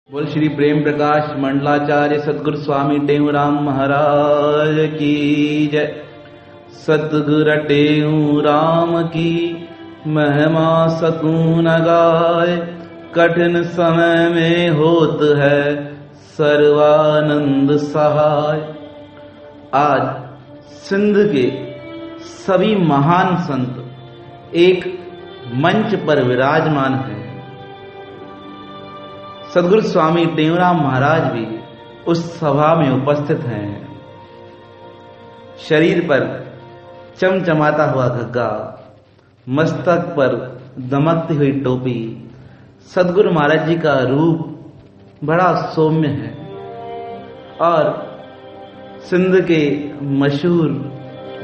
बोल श्री प्रेम प्रकाश मंडलाचार्य सतगुरु स्वामी टेऊराम महाराज की जय। सतगुरु टेऊराम की महिमा सकून गाय, कठिन समय में होत है सर्वानंद सहाय। आज सिंध के सभी महान संत एक मंच पर विराजमान हैं। सदगुरु स्वामी टेऊराम महाराज भी उस सभा में उपस्थित हैं। शरीर पर चमचमाता हुआ घग्गा, मस्तक पर दमकती हुई टोपी, सदगुरु महाराज जी का रूप बड़ा सौम्य है। और सिंध के मशहूर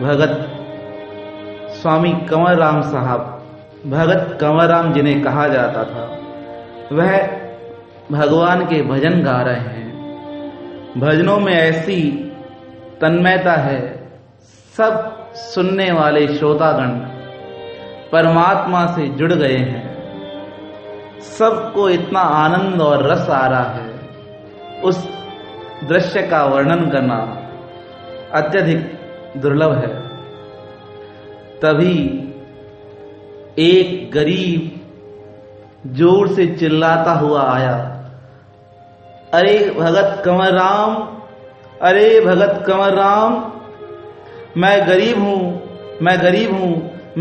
भगत स्वामी कंवर राम साहब, भगत कंवर राम जिन्हें कहा जाता था, वह भगवान के भजन गा रहे हैं। भजनों में ऐसी तन्मयता है, सब सुनने वाले श्रोतागण परमात्मा से जुड़ गए हैं। सबको इतना आनंद और रस आ रहा है, उस दृश्य का वर्णन करना अत्यधिक दुर्लभ है। तभी एक गरीब जोर से चिल्लाता हुआ आया, अरे भगत कंवर राम, अरे भगत कंवर राम, मैं गरीब हूं,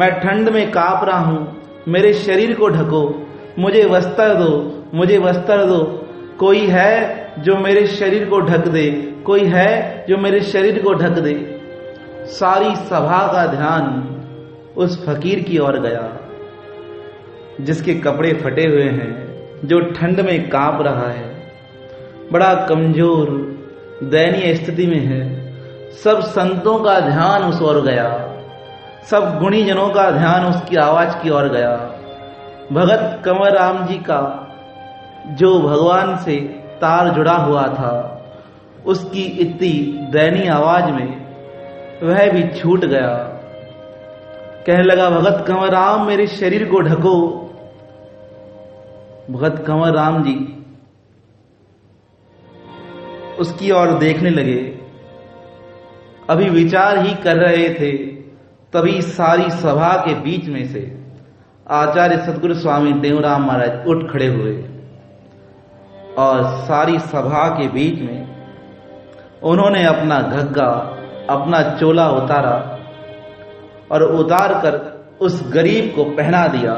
मैं ठंड में कांप रहा हूं, मेरे शरीर को ढको, मुझे वस्त्र दो, कोई है जो मेरे शरीर को ढक दे, कोई है जो मेरे शरीर को ढक दे। सारी सभा का ध्यान उस फकीर की ओर गया, जिसके कपड़े फटे हुए हैं, जो ठंड में कांप रहा है, बड़ा कमजोर दयनीय स्थिति में है। सब संतों का ध्यान उस ओर गया, सब गुणी जनों का ध्यान उसकी आवाज की ओर गया। भगत कंवर राम जी का जो भगवान से तार जुड़ा हुआ था, उसकी इतनी दयनीय आवाज में वह भी छूट गया। कहने लगा, भगत कंवर राम, मेरे शरीर को ढको। भगत कंवर राम जी उसकी ओर देखने लगे। अभी विचार ही कर रहे थे, तभी सारी सभा के बीच में से आचार्य सतगुरु स्वामी टेऊराम महाराज उठ खड़े हुए और सारी सभा के बीच में उन्होंने अपना घग्गा, अपना चोला उतारा और उतार कर उस गरीब को पहना दिया।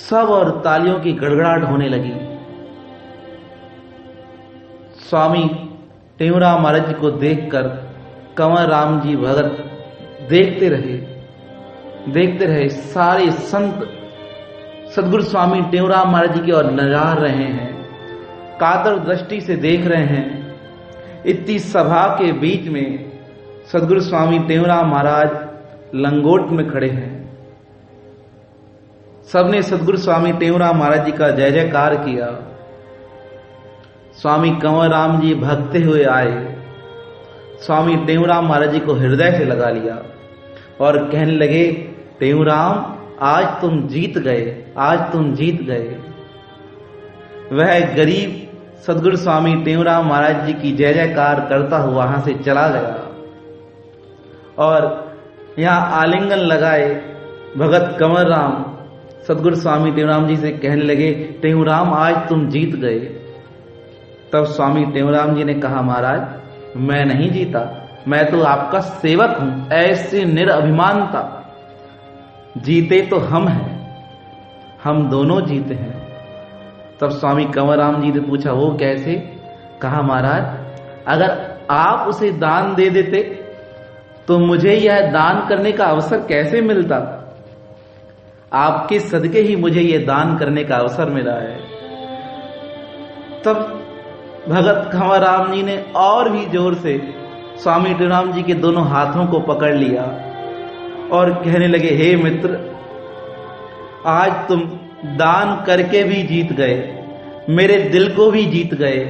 सब और तालियों की गड़गड़ाहट होने लगी। स्वामी टेऊराम महाराज जी को देखकर कंवर राम जी भगत देखते रहे। सारे संत सदगुरु स्वामी टेऊराम महाराज जी की ओर निहार रहे हैं, कातर दृष्टि से देख रहे हैं। इतनी सभा के बीच में सदगुरु स्वामी टेऊराम महाराज लंगोट में खड़े हैं। सबने सदगुरु स्वामी टेऊराम महाराज जी का जय जयकार किया। स्वामी कंवर राम जी भगते हुए आए, स्वामी टेऊराम महाराज जी को हृदय से लगा लिया और कहने लगे, टेऊराम, आज तुम जीत गए। वह गरीब सदगुरु स्वामी टेऊराम महाराज जी की जय जयकार करता हुआ वहां से चला गया और यहां आलिंगन लगाए भगत कंवर राम सदगुरु स्वामी टेऊराम जी से कहने लगे, टेऊराम, आज तुम जीत गए। तब स्वामी टेऊराम जी ने कहा, महाराज, मैं नहीं जीता, मैं तो आपका सेवक हूं। ऐसी निरअभिमानता, जीते तो हम हैं, हम दोनों जीते हैं। तब स्वामी कंवर राम जी ने पूछा, वो कैसे? कहा, महाराज, अगर आप उसे दान दे देते तो मुझे यह दान करने का अवसर कैसे मिलता? आपके सदके ही मुझे यह दान करने का अवसर मिला है। तब भगत कंवर राम जी ने और भी जोर से स्वामी टेऊराम जी के दोनों हाथों को पकड़ लिया और कहने लगे, हे मित्र, आज तुम दान करके भी जीत गए, मेरे दिल को भी जीत गए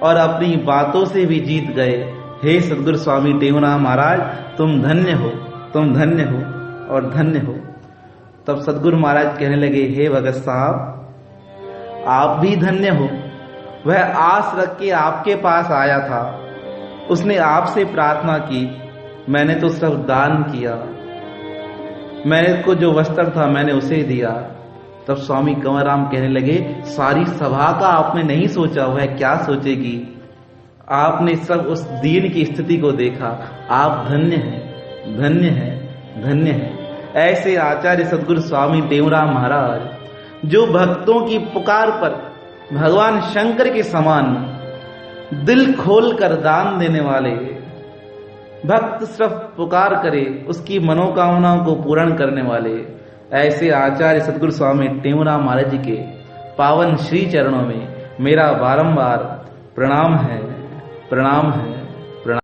और अपनी बातों से भी जीत गए। हे सदगुरु स्वामी टेऊराम महाराज, तुम धन्य हो और धन्य हो। तब सदगुरु महाराज कहने लगे, हे भगत साहब, आप भी धन्य हो। वह आस रख के आपके पास आया था, उसने आपसे प्रार्थना की, मैंने तो सिर्फ दान किया, मैंने को जो वस्त्र था मैंने उसे दिया। तब स्वामी कंवरराम कहने लगे, सारी सभा का आपने नहीं सोचा, वह क्या सोचेगी। आपने सब उस दीन की स्थिति को देखा। आप धन्य हैं, धन्य हैं, धन्य हैं। ऐसे आचार्य सद्गुरु स्वामी टेमराम महाराज, जो भक्तों की पुकार पर भगवान शंकर के समान दिल खोलकर दान देने वाले, भक्त सिर्फ पुकार करे उसकी मनोकामनाओं को पूर्ण करने वाले, ऐसे आचार्य सद्गुरु स्वामी टेमराम महाराज जी के पावन श्री चरणों में मेरा बारंबार प्रणाम है, प्रणाम है।